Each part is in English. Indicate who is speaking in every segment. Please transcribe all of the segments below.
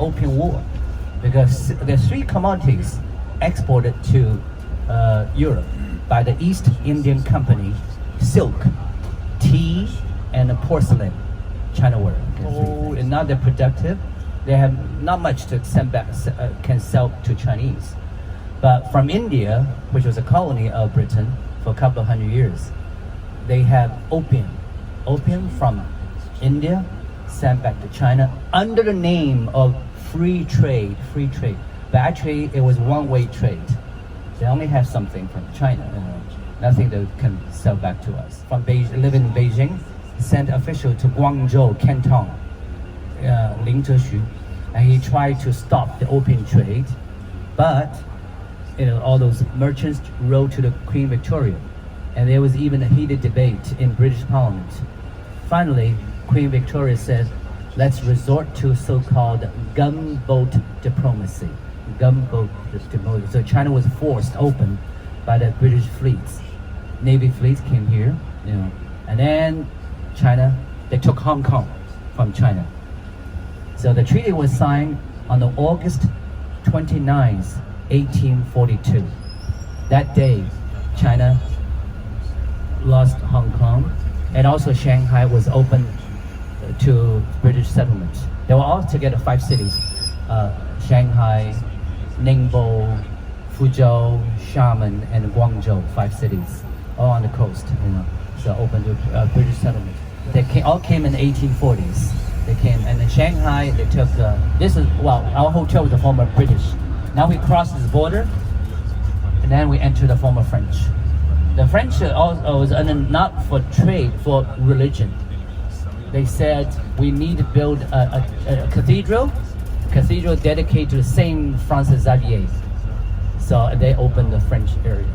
Speaker 1: opium war, because the three commodities exported to Europe by the East Indian Company: silk, tea, and porcelain. China were and not that productive. They have not much to send back, can sell to Chinese. But from India, which was a colony of Britain for a couple of hundred years, they have opium from India sent back to China under the name of free trade. But actually, it was one-way trade. They only have something from China, nothing that can sell back to us. From living in Beijing, sent official to Guangzhou, Canton, Lin Zexu, and he tried to stop the opium trade, but all those merchants wrote to the Queen Victoria, and there was even a heated debate in British Parliament. Finally, Queen Victoria said, let's resort to so-called gunboat diplomacy. So China was forced open by the British fleets. Navy fleets came here, and then China, they took Hong Kong from China. So the treaty was signed on August 29th, 1842. That day, China lost Hong Kong, and also Shanghai was open to British settlements. They were all together 5 cities: Shanghai, Ningbo, Fuzhou, Xiamen, and Guangzhou. 5 cities, all on the coast, so open to British settlement. They all came in the 1840s. They came, and in Shanghai, they took, our hotel was the former British. Now we crossed this border, and then we enter the former French. The French was not for trade, for religion. They said, we need to build a cathedral dedicated to the Saint Francis Xavier. So they opened the French area.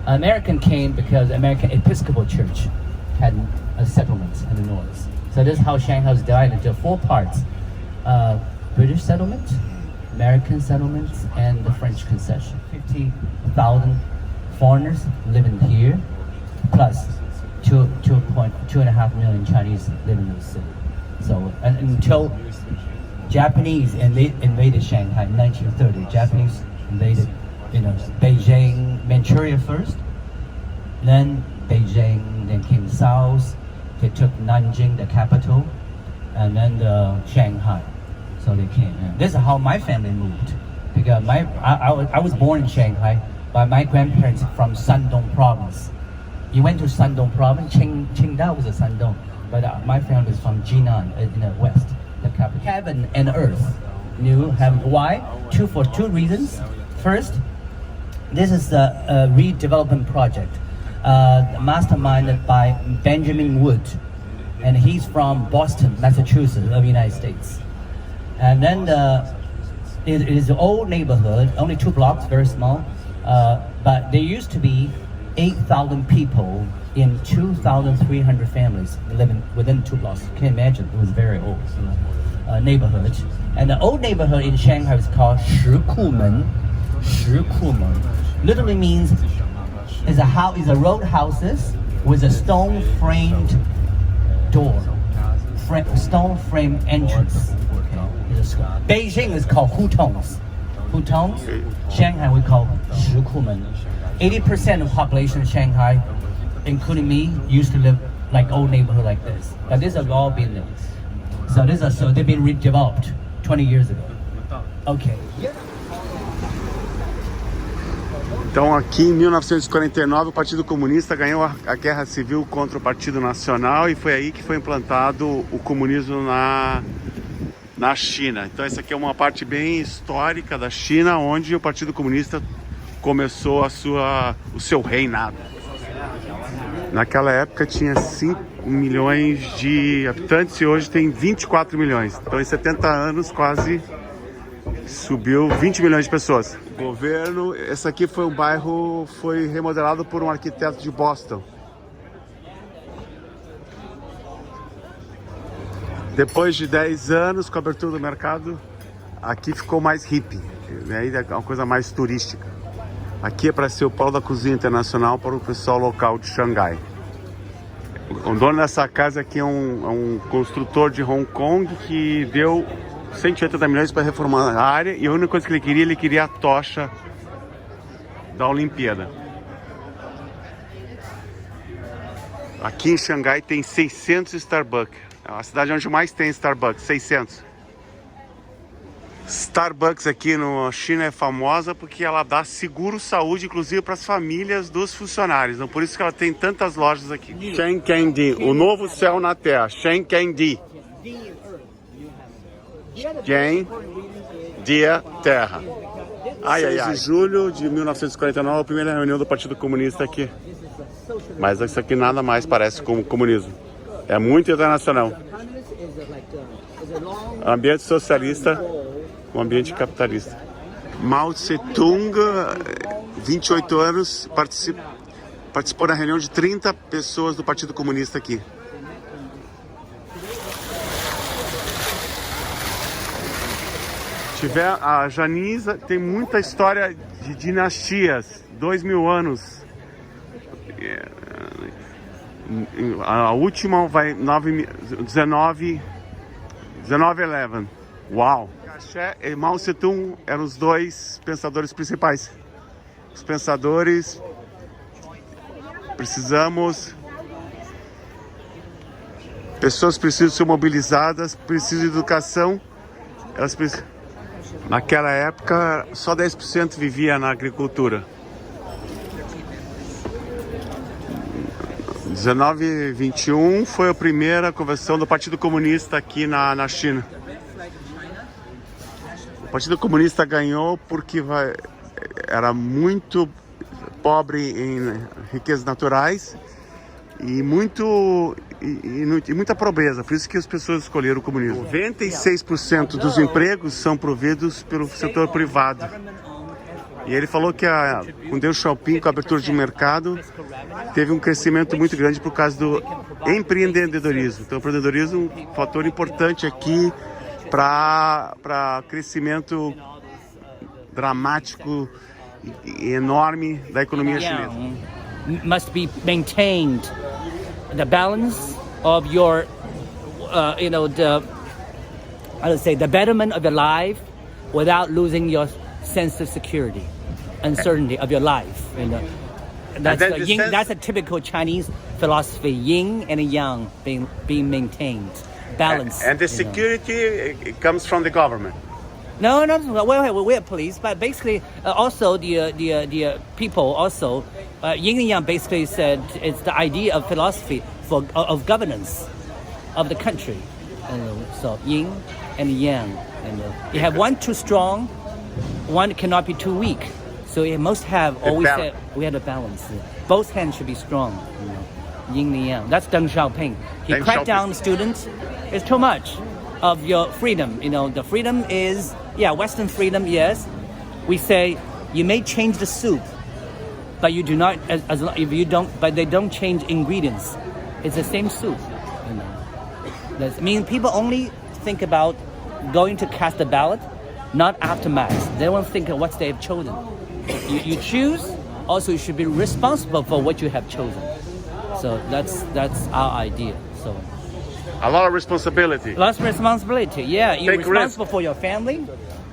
Speaker 1: American came because American Episcopal Church had a settlement in the north. So this is how Shanghai was divided into 4 parts: British settlement, American settlements, and the French concession. 50,000 foreigners living here, plus 2.5 million Chinese living in the city. So until Japanese invaded Shanghai in 1930, Japanese invaded Beijing, Manchuria first, then Beijing, then came south. They took Nanjing, the capital, and then Shanghai. So they came. This is how my family moved, because I was born in Shanghai, but my grandparents from Shandong province. You went to Shandong province, Qingdao was a Shandong, but my family is from Jinan in the west, the capital. Heaven and earth, new heaven. Why? For two reasons. First, this is a redevelopment project, masterminded by Benjamin Wood, and he's from Boston, Massachusetts, of the United States. And then it is an old neighborhood, only 2 blocks, very small, but there used to be 8,000 people in 2,300 families living within 2 blocks. You can imagine, it was very old neighborhood. And the old neighborhood in Shanghai is called Shikumen. Literally means is a road houses with a stone framed door, stone framed entrance. Beijing is called hutongs. Shanghai we call Shikumen. 80% of population of Shanghai, including me, used to live like old neighborhood like this. But these have all been there. So they've been redeveloped 20 years ago. Okay.
Speaker 2: Então aqui em 1949 o Partido Comunista ganhou a Guerra Civil contra o Partido Nacional e foi aí que foi implantado o comunismo na China. Então essa aqui é uma parte bem histórica da China, onde o Partido Comunista começou o seu reinado. Naquela época tinha 5 milhões de habitantes e hoje tem 24 milhões. Então em 70 anos quase subiu 20 milhões de pessoas. O governo, esse aqui foi um bairro, foi remodelado por um arquiteto de Boston. Depois de 10 anos com a abertura do mercado, aqui ficou mais hippie, aí é uma coisa mais turística. Aqui é para ser o polo da cozinha internacional para o pessoal local de Xangai. O dono dessa casa aqui é um construtor de Hong Kong que deu 180 milhões para reformar a área, e a única coisa que ele queria a tocha da Olimpíada. Aqui em Xangai tem 600 Starbucks. É a cidade onde mais tem Starbucks, 600. Starbucks aqui na China é famosa porque ela dá seguro-saúde, inclusive para as famílias dos funcionários. Então, por isso que ela tem tantas lojas aqui. Shenzhen, o novo céu na Terra. Shenzhen, dia Terra. 6 de julho de 1949, a primeira reunião do Partido Comunista aqui. Mas isso aqui nada mais parece com o comunismo. É muito internacional. Ambiente socialista, um ambiente capitalista. Mao Tse-tung, 28 anos, participou da reunião de 30 pessoas do Partido Comunista aqui. A Janiza tem muita história de dinastias, 2000 anos. A última vai 1911. Uau! Caché e Mao Tse-tung eram os dois pensadores principais. Os pensadores, pessoas precisam ser mobilizadas, precisam de educação. Naquela época, só 10% vivia na agricultura. 1921 foi a primeira convenção do Partido Comunista aqui na China. O Partido Comunista ganhou porque era muito pobre em riquezas naturais e muita pobreza. Por isso que as pessoas escolheram o comunismo. 96% dos empregos são providos pelo setor privado. E ele falou que com Deng Xiaoping, com a abertura de mercado, teve um crescimento muito grande por causa do empreendedorismo. Então, o empreendedorismo é um fator importante aqui para crescimento dramático e enorme da economia chinesa.
Speaker 1: Must be maintained the balance of your, the betterment of your life without losing your sense of security, uncertainty of your life. That's a typical Chinese philosophy: yin and yang being maintained, balance.
Speaker 2: And the security it comes from the government.
Speaker 1: No, we're police, but basically also the people also yin and yang basically said it's the idea of philosophy of governance of the country. So yin and yang, you have one too strong, one cannot be too weak. So it must have always said we had a balance. Both hands should be strong. Yin and yang. That's Deng Xiaoping. He cracked down on students. It's too much of your freedom. The freedom is Western freedom. Yes, we say you may change the soup, but you do not. If you don't, but they don't change ingredients. It's the same soup. That means people only think about going to cast a ballot, not aftermath. They won't think of what they have chosen. You choose. Also, you should be responsible for what you have chosen. So that's our idea. So
Speaker 2: a lot of responsibility.
Speaker 1: Lots of responsibility. Yeah, you're
Speaker 2: Take
Speaker 1: responsible
Speaker 2: risk.
Speaker 1: for your family,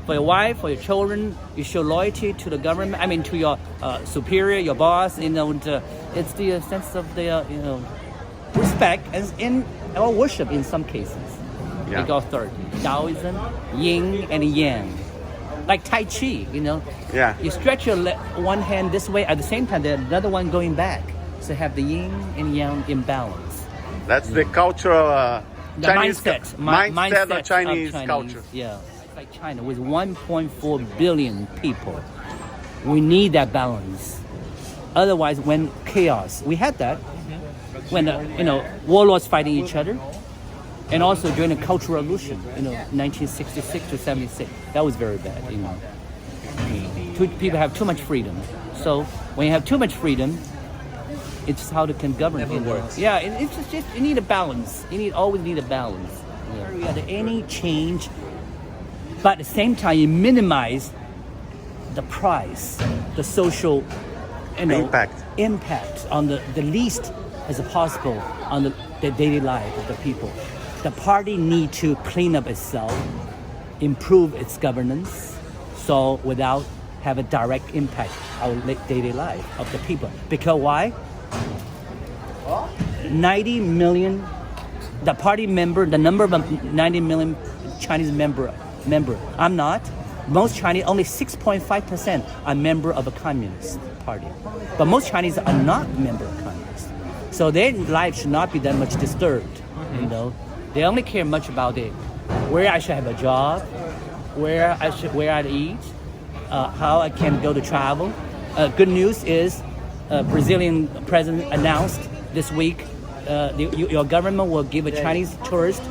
Speaker 1: for your wife, for your children. You show loyalty to the government. I mean, to your superior, your boss. It's the sense of the respect or worship in some cases.
Speaker 2: Yeah.
Speaker 1: Like authority. Taoism, yin and yang. Like Tai Chi,
Speaker 2: Yeah.
Speaker 1: You stretch your one hand this way, at the same time, there's another one going back. So have the yin and yang in balance.
Speaker 2: That's the cultural
Speaker 1: The
Speaker 2: Chinese
Speaker 1: mindset
Speaker 2: of Chinese culture.
Speaker 1: Yeah, it's like China with 1.4 billion people. We need that balance. Otherwise, when chaos, we had that when warlords fighting each other, and also during the Cultural Revolution, 1966 to 76, that was very bad. People have too much freedom. So when you have too much freedom, it's how they can govern.
Speaker 2: Never works.
Speaker 1: Yeah, it's just you need a balance. Always need a balance. Yeah. Any change, but at the same time you minimize the price, the social, impact on the least as possible on the daily life of the people. The party need to clean up itself improve its governance, so without have a direct impact on daily life of the people. Because why? 90 million, the party member, the number of 90 million Chinese member. I'm not. Most Chinese, only 6.5% are member of a communist party. But most Chinese are not member of communist. So their life should not be that much disturbed. You know, they only care much about it, where I should have a job, where I eat, how I can go to travel. Good news is, Brazilian president announced this week, your government will give a Chinese tourist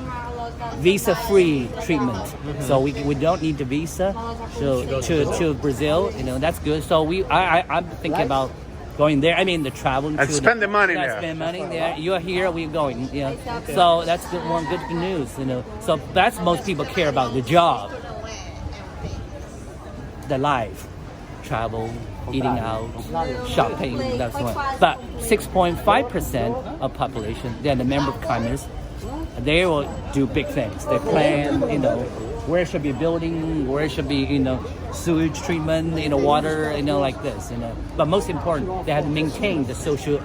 Speaker 1: visa-free treatment. So we don't need the visa to Brazil. You know, that's good. So I'm thinking about going there. I mean, the travel.
Speaker 2: And spend the money there.
Speaker 1: Spend money there. You are here, we're going. Yeah. So that's good news. You know. So that's most people care about, the job, the life, travel, eating out, shopping. That's one. But 6.5% of population, they're the member of communists. They will do big things. They plan, you know, where should be building, where should be, you know, sewage treatment, you know, water, you know, like this, you know. But most important, they have to maintain the social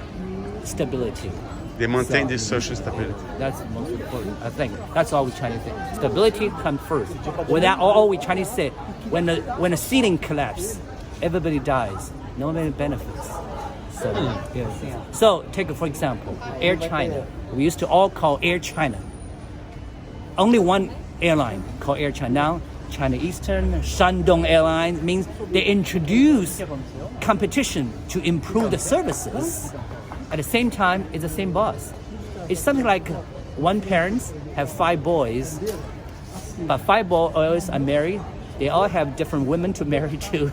Speaker 1: stability.
Speaker 2: They maintain this social stability.
Speaker 1: That's the most important, I think. That's all we Chinese say. Stability comes first. Without all we Chinese say, when the ceiling collapses, everybody dies. Nobody benefits. So, yes. So take for example, Air China. We used to all call Air China. Only one airline called Air China. Now, China Eastern, Shandong Airlines means they introduce competition to improve the services. At the same time, it's the same boss. It's something like one parents have 5 boys, but 5 boys are married. They all have different women to marry to.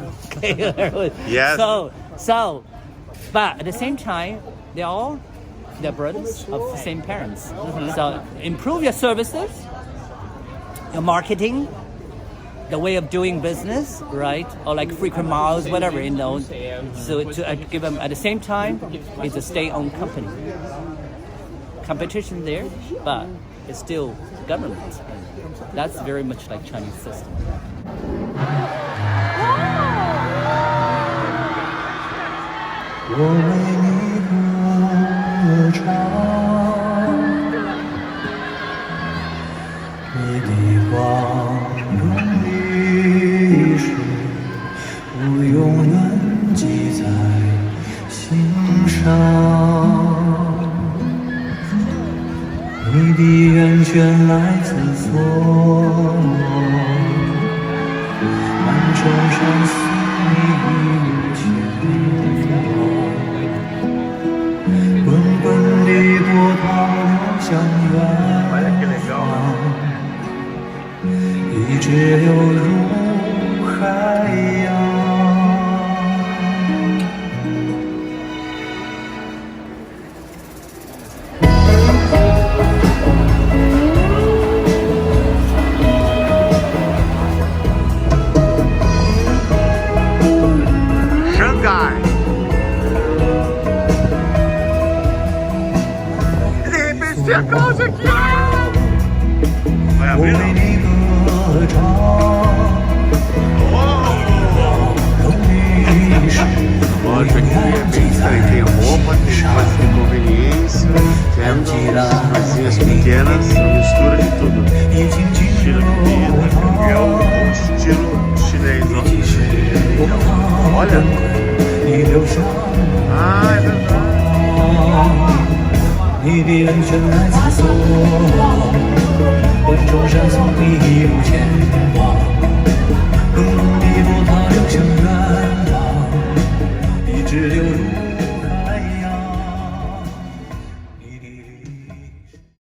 Speaker 2: Yes.
Speaker 1: So, but at the same time, they're brothers of the same parents. So improve your services, your marketing, the way of doing business, right? Or like frequent miles, whatever, you know. So to give them at the same time, it's a state-owned company. Competition there, but it's still government. That's very much like Chinese system.
Speaker 2: Vai abrir, não? Lógico, aqui é bem estranho. Tem roupa, tem coisas de conveniência, tem coisinhas pequenas, mistura de tudo. Estilo de vida, é o estilo chinês, ó. Olha! Ah, é verdade.